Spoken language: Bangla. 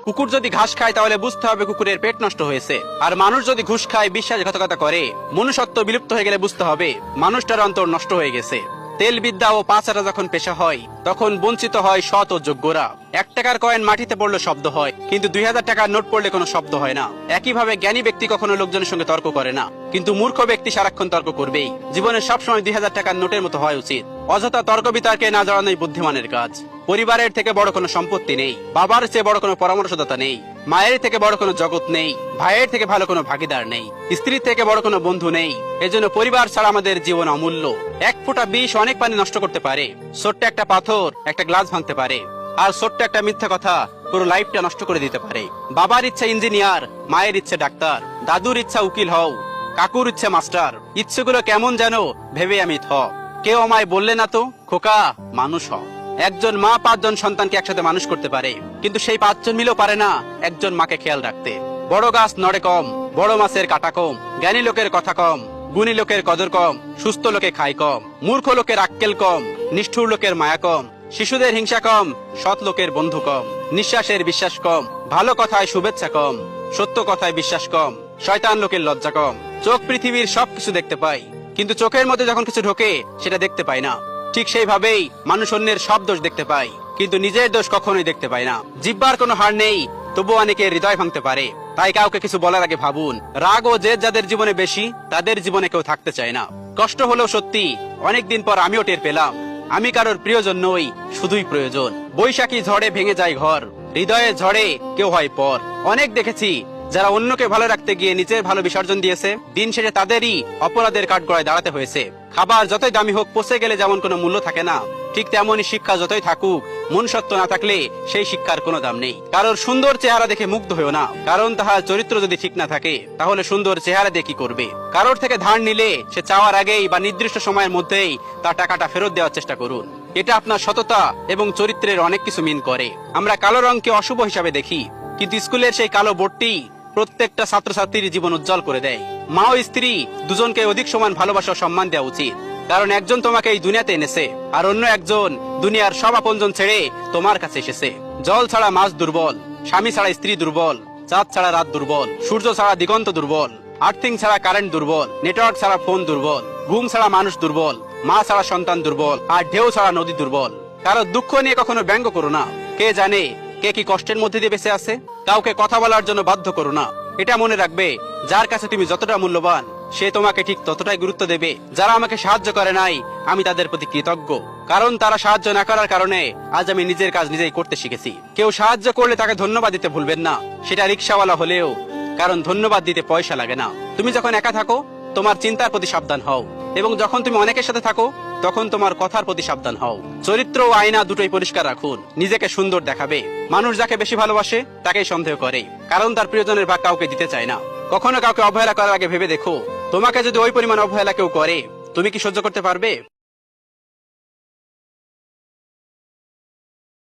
কুকুর যদি ঘাস খায় তাহলে বুঝতে হবে কুকুরের পেট নষ্ট হয়েছে, আর মানুষ যদি ঘুষ খায়, বিশ্বাসঘাতকতা করে, মনুষ্যত্ব বিলুপ্ত হয়ে গেলে বুঝতে হবে মানুষটার অন্তর নষ্ট হয়ে গেছে। তেল বিদ্যা ও পাচারা যখন পেশা হয় তখন বঞ্চিত হয় সৎ ও যোগ্যরা। 1 টাকার কয়েন মাটিতে পড়লে শব্দ হয়, কিন্তু 2000 টাকার নোট পড়লে কোনো শব্দ হয় না। একইভাবে জ্ঞানী ব্যক্তি কখনো লোকজনের সঙ্গে তর্ক করে না, কিন্তু মূর্খ ব্যক্তি সারাক্ষণ তর্ক করবেই। জীবনে সবসময় 2000 টাকার নোটের মতো হয় উচিত। অযথা তর্ক বিতর্কে না জড়ানোই বুদ্ধিমানের কাজ। পরিবারের থেকে বড় কোনো সম্পত্তি নেই, বাবার চেয়ে বড় কোনো পরামর্শদাতা নেই, মায়ের থেকে বড় কোনো জগৎ নেই, ভাইয়ের থেকে ভালো কোনো ভাগিদার নেই, স্ত্রীর থেকে বড় কোনো বন্ধু নেই। এজন্য পরিবার ছাড়া আমাদের জীবন অমূল্য। 1 ফোঁটা বিষ অনেক পানি নষ্ট করতে পারে। ছোট্ট একটা পাথর একটা গ্লাস ভাঙতে পারে, আর ছোট্ট একটা মিথ্যা কথা পুরো লাইফটা নষ্ট করে দিতে পারে। বাবার ইচ্ছা ইঞ্জিনিয়ার, মায়ের ইচ্ছে ডাক্তার, দাদুর ইচ্ছা উকিল হও, কাকুর ইচ্ছে মাস্টার। ইচ্ছেগুলো কেমন যেন ভেবে আমি কেউ আমায় বললে না তো, খোকা মানুষ হ। একজন মা 5 জন সন্তানকে একসাথে মানুষ করতে পারে, কিন্তু সেই 5 জন মিলেও পারে না একজন মাকে খেয়াল রাখতে। বড় গাছ নড়ে কম, বড় মাছের কাটা কম, জ্ঞানী লোকের কথা কম, গুণী লোকের কদর কম, সুস্থ লোকে খায় কম, মূর্খ লোকের আক্কেল কম, নিষ্ঠুর লোকের মায়া কম, শিশুদের হিংসা কম, সৎ লোকের বন্ধু কম, নিঃশ্বাসের বিশ্বাস কম, ভালো কথায় শুভেচ্ছা কম, সত্য কথায় বিশ্বাস কম, শয়তান লোকের লজ্জা কম। চোখ পৃথিবীর সবকিছু দেখতে পায়, কিন্তু চোখের মধ্যে যখন কিছু ঢোকে সেটা দেখতে পায় না। ঠিক সেইভাবেই মানুষ অন্যের সব দোষ দেখতে পায়, কিন্তু নিজের দোষ কখনোই দেখতে পায় না। জিহ্বার কোনো হার নেই, তবু অনেকে হৃদয় ভাঙতে পারে। তাই কাউকে কিছু বলার আগে ভাবুন। রাগ ও জেদ যাদের জীবনে বেশি, তাদের জীবনে কেউ থাকতে চায় না। কষ্ট হলেও সত্যি, অনেকদিন পর আমিও টের পেলাম আমি কারোর প্রিয়জন নই, শুধুই প্রয়োজন। বৈশাখী ঝড়ে ভেঙে যায় ঘর, হৃদয়ে ঝড়ে কেউ হয় পর। অনেক দেখেছি যারা অন্যকে ভালো রাখতে গিয়ে নিজের ভালো বিসর্জন দিয়েছে, দিন শেষে তাদেরই অপরাধের কাঠগড়ায় দাঁড়াতে হয়েছে। খাবার যতই দামি হোক, পচে গেলে যেমন কোনো মূল্য থাকে না, ঠিক তেমনই শিক্ষা যতই থাকুক, মনুষ্যত্ব না থাকলে সেই শিক্ষার কোনো দাম নেই। কারোর সুন্দর চেহারা দেখে মুগ্ধ হয়েও না, কারণ তাহার চরিত্র যদি ঠিক না থাকে তাহলে সুন্দর চেহারা দিয়ে কি করবে। কারোর থেকে ধার নিলে সে চাওয়ার আগেই বা নির্দিষ্ট সময়ের মধ্যেই তার টাকাটা ফেরত দেওয়ার চেষ্টা করুন। এটা আপনার সততা এবং চরিত্রের অনেক কিছু মিন করে। আমরা কালো রঙকে অশুভ হিসাবে দেখি, কিন্তু স্কুলের সেই কালো বোর্ডটি প্রত্যেকটা ছাত্রছাত্রীর জীবন উজ্জ্বল করে দেয়। মা ও স্ত্রী দুজনকে অধিক সমান ভালোবাসা ও সম্মান দেওয়া উচিত, কারণ একজন তোমাকে এই দুনিয়াতে এনেছে, আর অন্য একজন দুনিয়ার সব আপনজন ছেড়ে তোমার কাছে এসেছে। জল ছাড়া মাছ দুর্বল, স্বামী ছাড়া স্ত্রী দুর্বল, চাঁদ ছাড়া রাত দুর্বল, সূর্য ছাড়া দিগন্ত দুর্বল, আর্থিং ছাড়া কারেন্ট দুর্বল, নেটওয়ার্ক ছাড়া ফোন দুর্বল, ঘুম ছাড়া মানুষ দুর্বল, মা ছাড়া সন্তান দুর্বল, আর ঢেউ ছাড়া নদী দুর্বল। কারো দুঃখ নিয়ে কখনো ব্যঙ্গ করো না, কে জানে কে কি কষ্টের মধ্যে দিয়ে বেঁচে আছে। কাউকে কথা বলার জন্য বাধ্য করো না। এটা মনে রাখবে, যার কাছে তুমি যতটা মূল্যবান, সে তোমাকে ঠিক ততটাই গুরুত্ব দেবে। যারা আমাকে সাহায্য করে নাই, আমি তাদের প্রতি কৃতজ্ঞ, কারণ তারা সাহায্য না করার কারণে আজ আমি নিজের কাজ নিজেই করতে শিখেছি। কেউ সাহায্য করলে তাকে ধন্যবাদ দিতে ভুলবেন না, সেটা রিক্সাওয়ালা হলেও, কারণ ধন্যবাদ দিতে পয়সা লাগে না। তুমি যখন একা থাকো, তোমার চিন্তার প্রতি সাবধান হও, এবং যখন তুমি অনেকের সাথে থাকো, তখন তোমার কথার প্রতি সাবধান হও। চরিত্র ও আয়না দুটোই পরিষ্কার রাখুন। নিজেকে সুন্দর দেখাবে। মানুষ যাকে বেশি ভালোবাসে তাকেই সন্দেহ করে, কারণ তার প্রিয়জনের ভাগ কাউকে দিতে চায় না। কখনো কাউকে অবহেলা করার আগে ভেবে দেখো, তোমাকে যদি ওই পরিমাণ অবহেলা কেউ করে, তুমি কি সহ্য করতে পারবে?